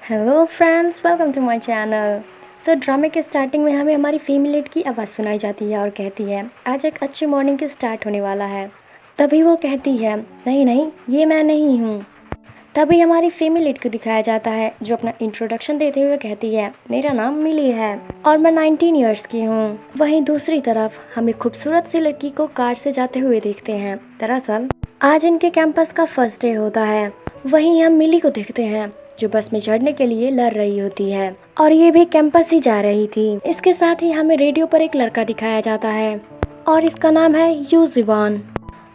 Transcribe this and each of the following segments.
Hello friends, welcome to my channel. ड्रामे के starting में हमें हमारी फीमेल की आवाज़ सुनाई जाती है और कहती है आज एक अच्छी मॉर्निंग की स्टार्ट होने वाला है। तभी वो कहती है नहीं नहीं, ये मैं नहीं हूँ। तभी हमारी फीमेल लीड को दिखाया जाता है जो अपना इंट्रोडक्शन देते हुए कहती है मेरा नाम मिली है और मैं 19 इयर्स की हूँ। वहीं दूसरी तरफ हम एक खूबसूरत सी लड़की को कार से जाते हुए देखते हैं। दरअसल आज इनके कैंपस का फर्स्ट डे होता है। वहीं हम मिली को देखते हैं जो बस में चढ़ने के लिए लड़ रही होती है और ये भी कैंपस ही जा रही थी। इसके साथ ही हमें रेडियो पर एक लड़का दिखाया जाता है और इसका नाम है यूजिवान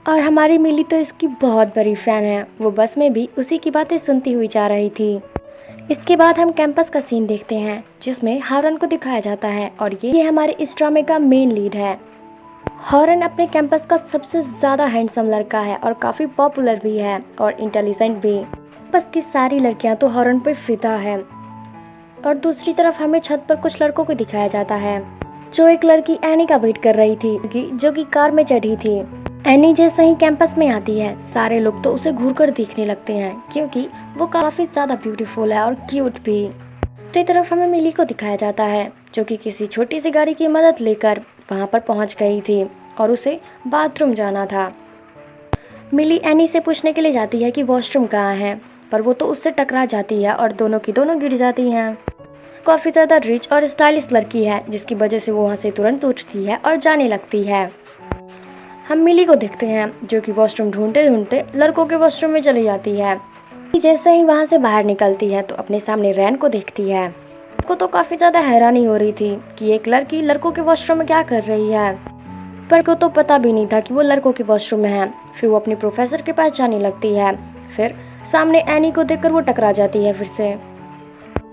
और हमारी मिली तो इसकी बहुत बड़ी फैन है। वो बस में भी उसी की बातें सुनती हुई जा रही थी। इसके बाद हम कैंपस का सीन देखते हैं जिसमें हॉरन को दिखाया जाता है और ये हमारे इस ड्रामे का मेन लीड है। हॉरन अपने कैंपस का सबसे ज़्यादा हैंडसम लड़का है और काफ़ी पॉपुलर भी है और इंटेलिजेंट भी। बस की सारी लड़कियां तो हॉरन पे फिदा है। और दूसरी तरफ हमें छत पर कुछ लड़कों को दिखाया जाता है जो एक लड़की एनी का वेट कर रही थी जो कि कार में चढ़ी थी। एनी जैसे ही कैंपस में आती है सारे लोग तो उसे घूर कर देखने लगते हैं क्योंकि वो काफ़ी ज़्यादा ब्यूटीफुल है और क्यूट भी। दूसरी तरफ हमें मिली को दिखाया जाता है जो कि किसी छोटी सी गाड़ी की मदद लेकर वहाँ पर पहुँच गई थी और उसे बाथरूम जाना था। मिली एनी से पूछने के लिए जाती है कि वॉशरूम कहाँ है, पर वो तो उससे टकरा जाती है और दोनों की दोनों गिर जाती हैं। काफ़ी ज़्यादा रिच और स्टाइलिश लड़की है जिसकी वजह से वो वहाँ से तुरंत उठती है और जाने लगती है। हम मिली को देखते हैं जो कि वॉशरूम ढूंढते ढूंढते लड़कों के वॉशरूम में चली जाती है। जैसे ही वहाँ से बाहर निकलती है तो अपने सामने रैन को देखती है। को तो काफ़ी ज़्यादा हैरानी हो रही थी कि एक लड़की लड़कों के वॉशरूम में क्या कर रही है, पर को तो पता भी नहीं था कि वो लड़कों के वॉशरूम में है। फिर वो अपने प्रोफेसर के पास जाने लगती है। फिर सामने एनी को देखकर वो टकरा जाती है। फिर से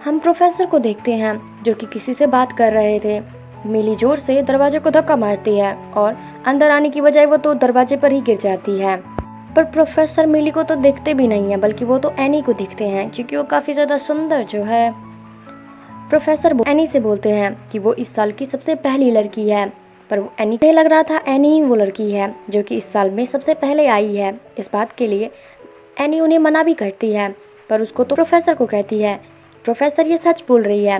हम प्रोफेसर को देखते हैं जो कि किसी से बात कर रहे थे। मिली जोर से दरवाजे को धक्का मारती है और अंदर आने की बजाय वो तो दरवाजे पर ही गिर जाती है। पर प्रोफेसर मिली को तो देखते भी नहीं है बल्कि वो तो एनी को देखते हैं क्योंकि वो काफ़ी ज़्यादा सुंदर जो है। प्रोफेसर एनी से बोलते हैं कि वो इस साल की सबसे पहली लड़की है, पर वो एनी को लग रहा था एनी ही वो लड़की है जो कि इस साल में सबसे पहले आई है। इस बात के लिए एनी उन्हें मना भी करती है, पर उसको तो प्रोफेसर को कहती है प्रोफेसर ये सच बोल रही है।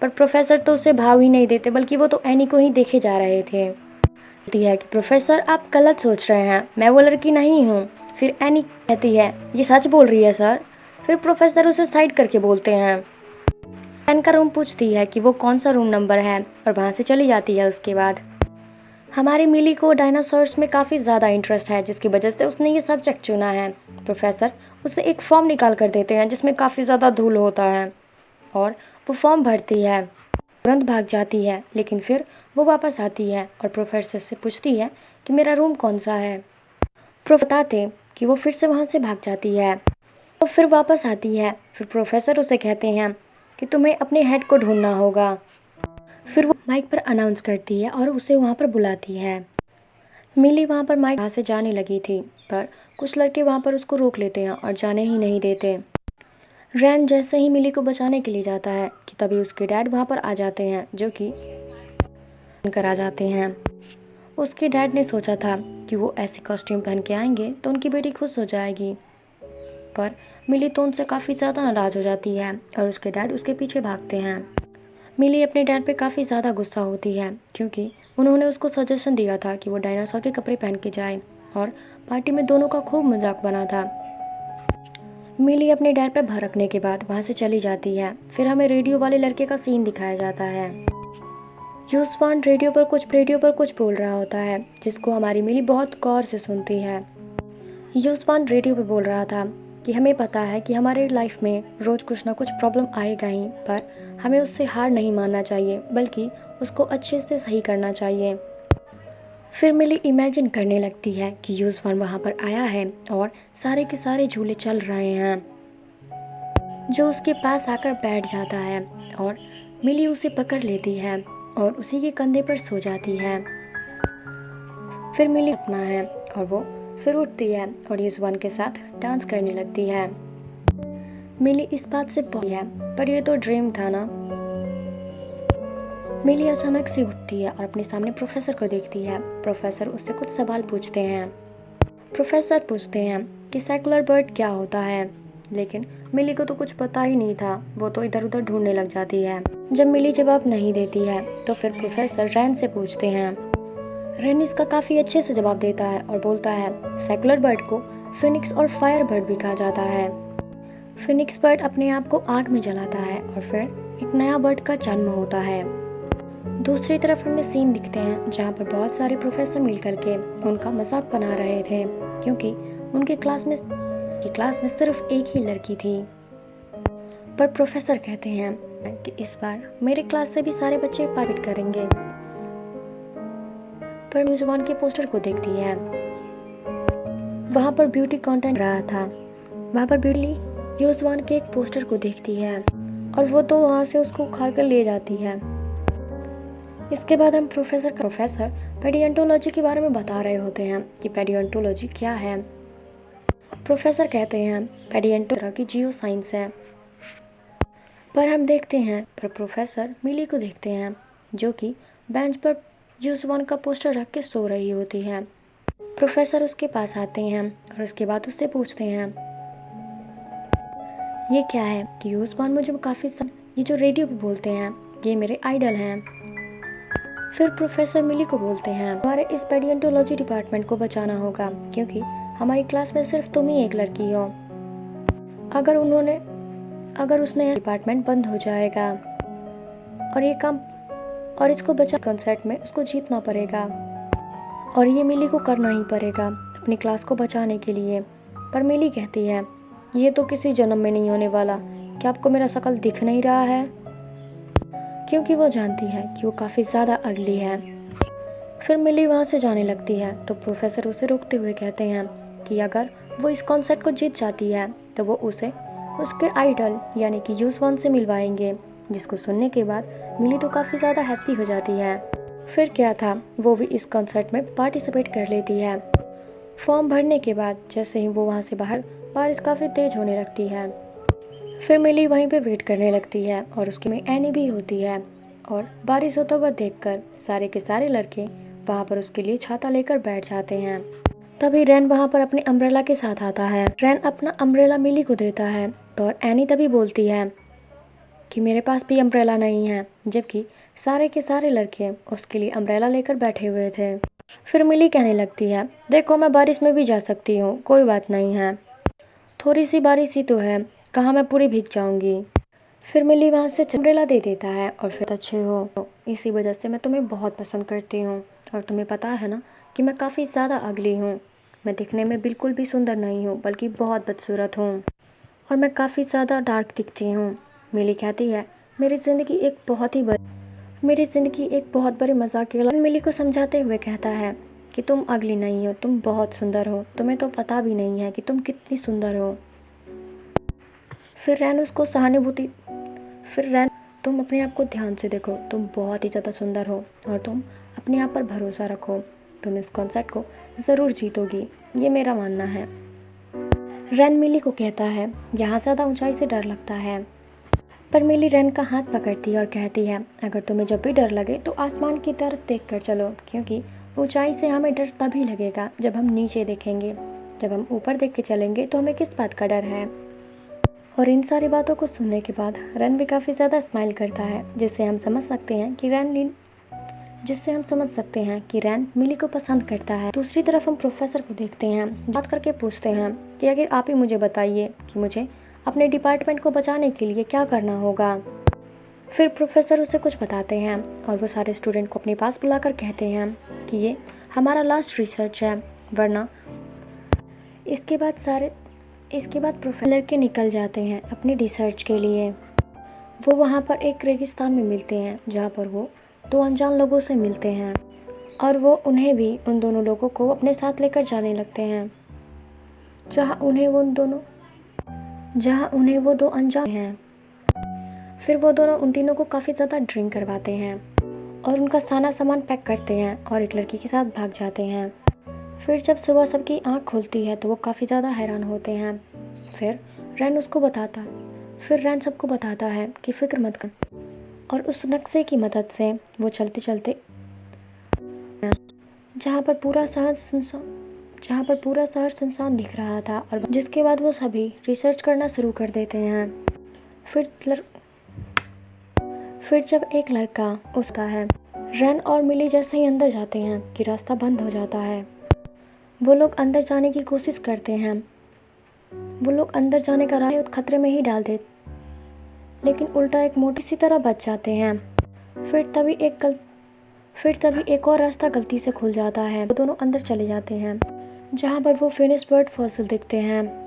पर प्रोफेसर तो उसे भाव ही नहीं देते बल्कि वो तो एनी को ही देखे जा रहे थे। कहती है कि प्रोफेसर आप गलत सोच रहे हैं, मैं वो लड़की नहीं हूँ। फिर एनी कहती है ये सच बोल रही है सर। फिर प्रोफेसर उसे साइड करके बोलते हैं। एन का रूम पूछती है कि वो कौन सा रूम नंबर है और वहाँ से चली जाती है। उसके बाद हमारी मिली को डायनासोर्स में काफ़ी ज़्यादा इंटरेस्ट है जिसकी वजह से उसने ये सब्जेक्ट चुना है। प्रोफेसर उसे एक फॉर्म निकाल कर देते हैं जिसमें काफ़ी ज़्यादा धूल होता है और वो फॉर्म भरती है, तुरंत भाग जाती है। लेकिन फिर वो वापस आती है और प्रोफेसर से पूछती है कि मेरा रूम कौन सा है। बताते कि वो फिर से वहाँ से भाग जाती है। तो फिर वापस आती है। फिर प्रोफेसर उसे कहते हैं कि तुम्हें अपने हेड को ढूंढना होगा। फिर वो माइक पर अनाउंस करती है और उसे वहाँ पर बुलाती है। मिली वहाँ पर माइक से जाने लगी थी पर कुछ लड़के वहाँ पर उसको रोक लेते हैं और जाने ही नहीं देते। रैन जैसे ही मिली को बचाने के लिए जाता है कि तभी उसके डैड वहाँ पर आ जाते हैं जो कि कर आ जाते हैं। उसके डैड ने सोचा था कि वो ऐसी कॉस्ट्यूम पहन के आएंगे तो उनकी बेटी खुश हो जाएगी, पर मिली तो उनसे काफ़ी ज़्यादा नाराज़ हो जाती है और उसके डैड उसके पीछे भागते हैं। मिली अपने डैड पे काफ़ी ज़्यादा गुस्सा होती है क्योंकि उन्होंने उसको सजेशन दिया था कि वो डायनासोर के कपड़े पहन के जाए और पार्टी में दोनों का खूब मजाक बना था। मिली अपने डैड पर भड़कने के बाद वहाँ से चली जाती है। फिर हमें रेडियो वाले लड़के का सीन दिखाया जाता है। यूसवान रेडियो पर कुछ बोल रहा होता है जिसको हमारी मिली बहुत गौर से सुनती है। यूसवान रेडियो पे बोल रहा था कि हमें पता है कि हमारे लाइफ में रोज़ कुछ ना कुछ प्रॉब्लम आएगा ही, पर हमें उससे हार नहीं मानना चाहिए बल्कि उसको अच्छे से सही करना चाहिए। फिर मिली इमेजिन करने लगती है कि यूसवान वहाँ पर आया है और सारे के सारे झूले चल रहे हैं, जो उसके पास आकर बैठ जाता है और मिली उसे पकड़ लेती है और उसी के कंधे पर सो जाती है। फिर मिली अपना है और वो फिर उठती है और यूसवान के साथ डांस करने लगती है। मिली इस बात से बहुत है पर ये तो ड्रीम था ना। मिली अचानक से उठती है और अपने सामने प्रोफेसर को देखती है। प्रोफेसर उससे कुछ सवाल पूछते हैं। प्रोफेसर पूछते हैं कि सेकुलर बर्ड क्या होता है, लेकिन मिली को तो कुछ पता ही नहीं था। वो तो इधर उधर ढूंढने लग जाती है। जब मिली जवाब नहीं देती है तो फिर प्रोफेसर रैन से पूछते हैं। रैन इसका काफ़ी अच्छे से जवाब देता है और बोलता है सेकुलर बर्ड को फिनिक्स और फायर बर्ड भी कहा जाता है। फिनिक्स बर्ड अपने आप को आग में जलाता है और फिर एक नया बर्ड का जन्म होता है। दूसरी तरफ हमें सीन दिखते हैं जहाँ पर बहुत सारे प्रोफेसर मिल करके उनका मजाक बना रहे थे, क्योंकि उनके क्लास में सिर्फ एक ही लड़की थी। पर प्रोफेसर कहते हैं कि इस बार मेरे क्लास से भी सारे बच्चे पार्टिसिपेट करेंगे। पर मेजबान के पोस्टर को देखती है, वहाँ पर ब्यूटी कंटेंट रहा था। वहाँ पर ब्यूटी युजवान के एक पोस्टर को देखती है और वो तो वहाँ से उसको उखाड़ कर ले जाती है। इसके बाद हम प्रोफेसर पेडियोंटोलॉजी के बारे में बता रहे होते हैं कि पेडियोंटोलॉजी क्या है। प्रोफेसर कहते हैं पेडियोंटो तरह की जियो साइंस है। पर हम देखते हैं पर प्रोफेसर मिली को देखते हैं जो कि बेंच पर युजवान का पोस्टर रख के सो रही होती है। प्रोफेसर उसके पास आते हैं और उसके बाद उससे पूछते हैं ये क्या है कि युजवान मुझे काफ़ी ये जो रेडियो पे बोलते हैं ये मेरे आइडल हैं। फिर प्रोफेसर मिली को बोलते हैं हमारे इस पेडियोंटोलॉजी डिपार्टमेंट को बचाना होगा, क्योंकि हमारी क्लास में सिर्फ तुम ही एक लड़की हो। अगर उसने डिपार्टमेंट बंद हो जाएगा और ये काम और इसको बचा कॉन्सर्ट में उसको जीतना पड़ेगा और ये मिली को करना ही पड़ेगा अपनी क्लास को बचाने के लिए। पर मिली कहती है ये तो किसी जन्म में नहीं होने वाला। क्या आपको मेरा शक्ल दिख नहीं रहा है? क्योंकि वो जानती है कि वो काफ़ी ज़्यादा अगली है। फिर मिली वहाँ से जाने लगती है तो प्रोफेसर उसे रोकते हुए कहते हैं कि अगर वो इस कॉन्सर्ट को जीत जाती है तो वो उसे उसके आइडल यानी कि युजवान से मिलवाएंगे, जिसको सुनने के बाद मिली तो काफ़ी ज़्यादा हैप्पी हो जाती है। फिर क्या था, वो भी इस कॉन्सर्ट में पार्टिसिपेट कर लेती है। फॉर्म भरने के बाद जैसे ही वो वहाँ से बारिश काफ़ी तेज़ होने लगती है। फिर मिली वहीं पे वेट करने लगती है और उसकी में एनी भी होती है और बारिश होता हुआ देखकर सारे के सारे लड़के वहाँ पर उसके लिए छाता लेकर बैठ जाते हैं। तभी रैन वहाँ पर अपने अम्ब्रेला के साथ आता है। रैन अपना अम्ब्रेला मिली को देता है और एनी तभी बोलती है कि मेरे पास भी अम्ब्रेला नहीं है, जबकि सारे के सारे लड़के उसके लिए अम्ब्रेला लेकर बैठे हुए थे। फिर मिली कहने लगती है देखो मैं बारिश में भी जा सकती हूँ, कोई बात नहीं है, थोड़ी सी बारिश ही तो है, कहाँ मैं पूरी भीग जाऊँगी। फिर मिली वहाँ से अम्ब्रेला दे देता है और फिर अच्छे हो, इसी वजह से मैं तुम्हें बहुत पसंद करती हूँ और तुम्हें पता है ना कि मैं काफ़ी ज़्यादा अगली हूँ। मैं दिखने में बिल्कुल भी सुंदर नहीं हूँ बल्कि बहुत बदसूरत हूँ और मैं काफ़ी ज़्यादा डार्क दिखती हूँ। मिली कहती है मेरी ज़िंदगी एक बहुत बड़े मजाक के लिए। मिली को समझाते हुए कहता है कि तुम अगली नहीं हो, तुम बहुत सुंदर हो, तुम्हें तो पता भी नहीं है कि तुम कितनी सुंदर हो। फिर रैन तुम अपने आप को ध्यान से देखो, तुम बहुत ही ज़्यादा सुंदर हो और तुम अपने आप पर भरोसा रखो, तुम इस कॉन्सर्ट को ज़रूर जीतोगी, ये मेरा मानना है। रैन मिली को कहता है यहाँ ज़्यादा ऊंचाई से डर लगता है। पर मिली रैन का हाथ पकड़ती है और कहती है अगर तुम्हें जब भी डर लगे तो आसमान की तरफ देख कर चलो, क्योंकि ऊंचाई से हमें डर तभी लगेगा जब हम नीचे देखेंगे, जब हम ऊपर देख के चलेंगे तो हमें किस बात का डर है। और इन सारी बातों को सुनने के बाद रैन भी काफ़ी ज़्यादा स्माइल करता है, जिससे हम समझ सकते हैं कि रैन मिली को पसंद करता है। दूसरी तरफ हम प्रोफेसर को देखते हैं, बात करके पूछते हैं कि अगर आप ही मुझे बताइए कि मुझे अपने डिपार्टमेंट को बचाने के लिए क्या करना होगा। फिर प्रोफेसर उसे कुछ बताते हैं और वो सारे स्टूडेंट को अपने पास बुलाकर कहते हैं कि ये हमारा लास्ट रिसर्च है, वरना इसके बाद प्रोफेसर के निकल जाते हैं अपनी रिसर्च के लिए। वो वहाँ पर एक रेगिस्तान में मिलते हैं जहाँ पर वो दो अनजान लोगों से मिलते हैं और वो उन्हें भी उन दोनों लोगों को अपने साथ लेकर जाने लगते हैं, जहाँ उन्हें वो दो अनजान हैं। फिर वो दोनों उन तीनों को काफ़ी ज़्यादा ड्रिंक करवाते हैं और उनका सारा सामान पैक करते हैं और एक लड़की के साथ भाग जाते हैं। फिर जब सुबह सबकी आँख खुलती है तो वो काफ़ी ज़्यादा हैरान होते हैं। फिर रैन सबको बताता है कि फ़िक्र मत कर, और उस नक्शे की मदद से वो चलते जहाँ पर पूरा शहर सुनसान दिख रहा था और जिसके बाद वो सभी रिसर्च करना शुरू कर देते हैं। फिर जब एक लड़का उसका है, रन और मिली जैसे ही अंदर जाते हैं कि रास्ता बंद हो जाता है। वो लोग अंदर जाने की कोशिश करते हैं, वो लोग अंदर जाने का राह खतरे में ही डाल देते, लेकिन उल्टा एक मोटी सी तरह बच जाते हैं। फिर तभी एक और रास्ता गलती से खुल जाता है। वो दोनों अंदर चले जाते हैं, जहाँ पर वो फिनिश बर्ड फॉसिल दिखते हैं।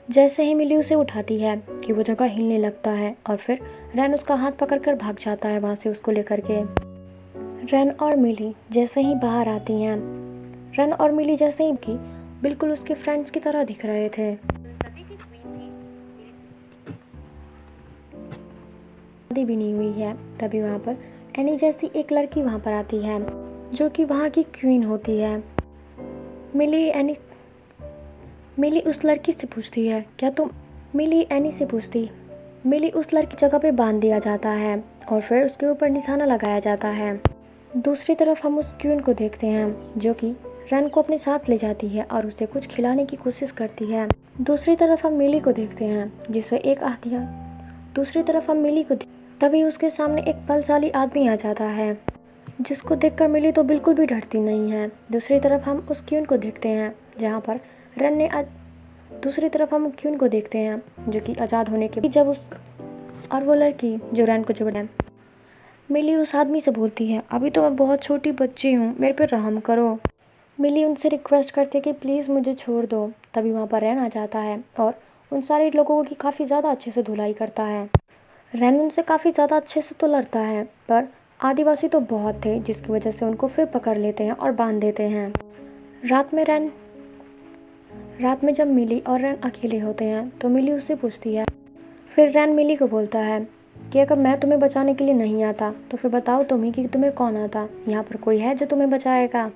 जैसे ही मिली उसे उठाती है कि वो जगह हिलने लगता है और फिर रैन उसका हाथ पकड़कर भाग जाता है वहाँ से उसको लेकर के। रैन और मिली जैसे ही बाहर आती हैं, रैन और मिली जैसे ही कि बिल्कुल उसके फ्रेंड्स की तरह दिख रहे थे। शादी भी नहीं हुई है। तभी वहाँ पर एनी जैसी एक लड़की वहाँ पर आती है जो कि वहाँ की क्वीन होती है। मिली उस लड़की से पूछती है, क्या तुम मिली एनी से पूछती मिली उस लड़की जगह पे बांध दिया जाता है और फिर उसके ऊपर निशाना लगाया जाता है। दूसरी तरफ हम उस क्वीन को देखते हैं जो कि रन को अपने साथ ले जाती है और उसे कुछ खिलाने की कोशिश करती है। दूसरी तरफ हम मिली को देखते हैं जिसे एक हथियार दूसरी तरफ हम मिली को तभी उसके सामने एक बलशाली आदमी आ जाता है, जिसको देखकर मिली तो बिल्कुल भी डरती नहीं है। दूसरी तरफ हम उस क्वीन को देखते हैं जहाँ पर रन ने दूसरी तरफ हम क्वीन को देखते हैं जो कि आज़ाद होने के जब उस और वो लड़की जो रन को जबड़ा मिली उस आदमी से बोलती है, अभी तो मैं बहुत छोटी बच्ची हूँ, मेरे पे रहम करो। मिली उनसे रिक्वेस्ट करती है कि प्लीज़ मुझे छोड़ दो। तभी वहाँ पर रैन आ जाता है और उन सारे लोगों की काफ़ी ज़्यादा अच्छे से धुलाई करता है। रैन उनसे काफ़ी ज़्यादा अच्छे से तो लड़ता है, पर आदिवासी तो बहुत थे जिसकी वजह से उनको फिर पकड़ लेते हैं और बांध देते हैं। रात में जब मिली और रैन अकेले होते हैं तो मिली उससे पूछती है, फिर रैन मिली को बोलता है कि अगर मैं तुम्हें बचाने के लिए नहीं आता तो फिर बताओ तुम ही कि तुम्हें कौन आता, यहाँ पर कोई है जो तुम्हें बचाएगा।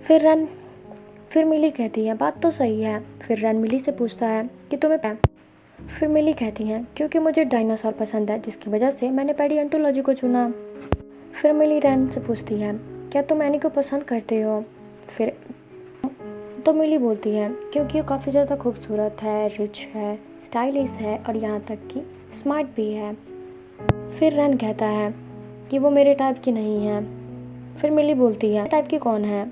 फिर मिली कहती है, बात तो सही है। फिर रैन मिली से पूछता है कि तुम्हें फिर मिली कहती हैं, क्योंकि मुझे डायनासोर पसंद है जिसकी वजह से मैंने पैलियोंटोलॉजी को चुना। फिर मिली रैन से पूछती है, क्या तुम एनी को पसंद करते हो? फिर तो मिली बोलती है, क्योंकि वो काफ़ी ज़्यादा खूबसूरत है, रिच है, स्टाइलिश है और यहाँ तक कि स्मार्ट भी है। फिर रैन कहता है कि वो मेरे टाइप की नहीं है। फिर मिली बोलती है, टाइप की कौन है?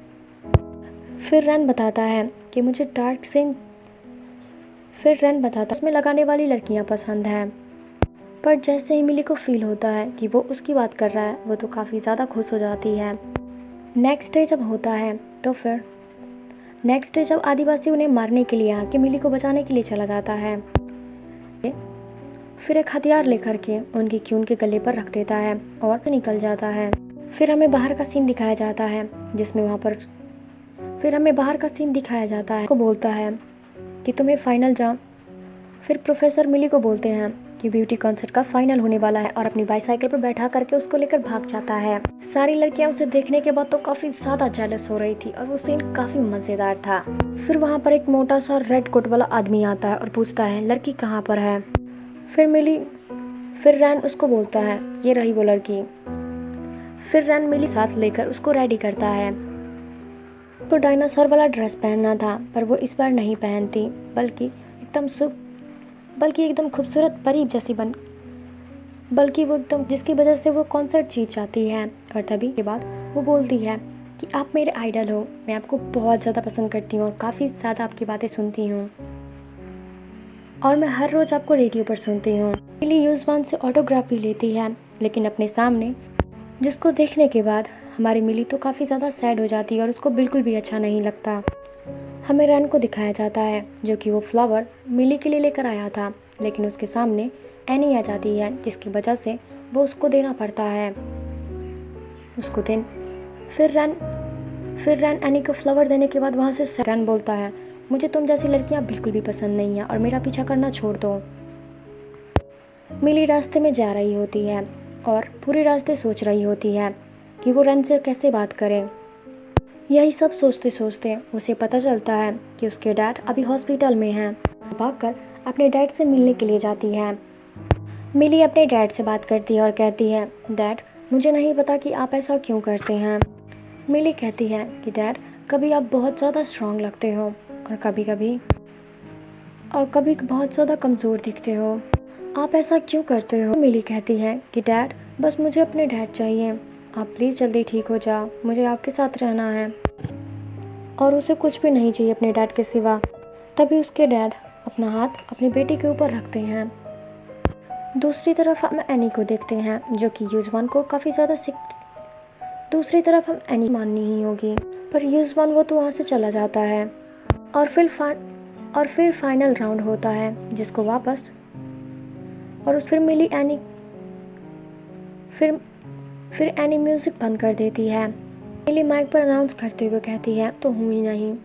फिर रैन बताता है कि मुझे डार्क स्किन उसमें लगाने वाली लड़कियां पसंद है। पर जैसे ही मिली को फील होता है कि वो उसकी बात कर रहा है, वो तो काफ़ी ज़्यादा खुश हो जाती है। नेक्स्ट डे जब आदिवासी उन्हें मारने के लिए आके मिली को बचाने के लिए चला जाता है, फिर एक हथियार लेकर के उनकी क्यून के गले पर रख देता है और निकल जाता है। फिर हमें बाहर का सीन दिखाया जाता है को बोलता है कि तुम्हें फाइनल जाम। फिर प्रोफेसर मिली को बोलते हैं कि ब्यूटी कॉन्सर्ट का फाइनल होने वाला है और अपनी बाईसाइकिल पर बैठा करके उसको लेकर भाग जाता है। सारी लड़कियां उसे देखने के बाद तो काफ़ी ज़्यादा जेलस हो रही थी और वो सीन काफ़ी मज़ेदार था। फिर वहाँ पर एक मोटा सा रेड कोट वाला आदमी आता है और पूछता है, लड़की कहाँ पर है? फिर रैन उसको बोलता है, ये रही वो लड़की। फिर रैन मिली साथ लेकर उसको रेडी करता है। तो डायनासोर वाला ड्रेस पहनना था, पर वो इस बार नहीं पहनती, बल्कि एकदम खूबसूरत परी जैसी जिसकी वजह से वो कॉन्सर्ट जीत जाती है। और तभी के बाद वो बोलती है कि आप मेरे आइडल हो, मैं आपको बहुत ज़्यादा पसंद करती हूँ और काफ़ी ज़्यादा आपकी बातें सुनती हूँ और मैं हर रोज़ आपको रेडियो पर सुनती हूँ। मिली युज़वान से ऑटोग्राफ भी लेती है, लेकिन अपने सामने, जिसको देखने के बाद हमारी मिली तो काफ़ी ज़्यादा सैड हो जाती है और उसको बिल्कुल भी अच्छा नहीं लगता। हमें रैन को दिखाया जाता है जो कि वो फ्लावर मिली के लिए लेकर आया था, लेकिन उसके सामने एनी आ जाती है जिसकी वजह से वो उसको देना पड़ता है। फिर रैन एनी को फ्लावर देने के बाद वहाँ से रैन बोलता है, मुझे तुम जैसी लड़कियाँ बिल्कुल भी पसंद नहीं है और मेरा पीछा करना छोड़ दो। मिली रास्ते में जा रही होती है और पूरे रास्ते सोच रही होती है कि वो रैन से कैसे बात करे। यही सब सोचते सोचते उसे पता चलता है कि उसके डैड अभी हॉस्पिटल में हैं। भागकर अपने डैड से मिलने के लिए जाती है। मिली अपने डैड से बात करती है और कहती है, डैड मुझे नहीं पता कि आप ऐसा क्यों करते हैं। मिली कहती है कि डैड कभी आप बहुत ज़्यादा स्ट्रांग लगते हो और कभी बहुत ज़्यादा कमज़ोर दिखते हो। आप ऐसा क्यों करते हो? मिली कहती है कि डैड, बस मुझे अपने डैड चाहिए, आप प्लीज़ जल्दी ठीक हो जाओ, मुझे आपके साथ रहना है। और उसे कुछ भी नहीं चाहिए अपने डैड के सिवा। तभी उसके डैड अपना हाथ अपनी बेटी के ऊपर रखते हैं। दूसरी तरफ हम एनी को देखते हैं जो कि युजवान को काफ़ी ज़्यादा दूसरी तरफ हम एनी माननी ही होगी, पर युजवान वो तो वहाँ से चला जाता है। और फिर फाइनल राउंड होता है जिसको वापस और फिर मिली एनी फिर एनी म्यूज़िक बंद कर देती है। मिली माइक पर अनाउंस करते हुए कहती है तो हूँ ही नहीं।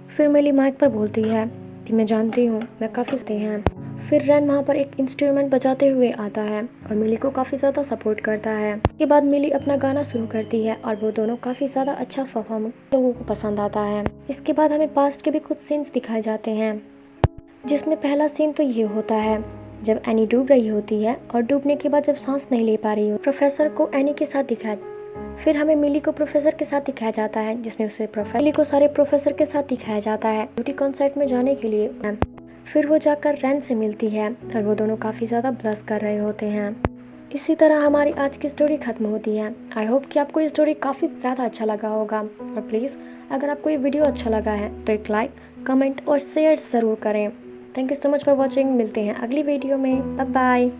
फिर मिली माइक पर बोलती है कि मैं जानती हूँ मैं काफ़ी सते हैं। फिर रैन वहाँ पर एक इंस्ट्रूमेंट बजाते हुए आता है और मिली को काफ़ी ज़्यादा सपोर्ट करता है। इसके बाद मिली अपना गाना शुरू करती है और वो दोनों काफ़ी ज़्यादा अच्छा परफॉर्म लोगों को पसंद आता है। इसके बाद हमें पास्ट के भी कुछ सीन्स दिखाए जाते हैं, जिसमें पहला सीन तो ये होता है जब एनी डूब रही होती है और डूबने के बाद जब सांस नहीं ले पा रही हो प्रोफेसर को एनी के साथ दिखाया। फिर हमें मिली को प्रोफेसर के साथ दिखाया जाता है, जिसमें उसे मिली को सारे प्रोफेसर के साथ दिखाया जाता है ब्यूटी कॉन्सर्ट में जाने के लिए। फिर वो जाकर रैन से मिलती है और वो दोनों काफ़ी ज़्यादा ब्लश कर रहे होते हैं। इसी तरह हमारी आज की स्टोरी खत्म होती है। आई होप कि आपको ये स्टोरी काफ़ी ज़्यादा अच्छा लगा होगा। और प्लीज़ अगर आपको ये वीडियो अच्छा लगा है तो एक लाइक, कमेंट और शेयर ज़रूर करें। Thank you so much for watching. मिलते हैं अगली वीडियो में। Bye bye.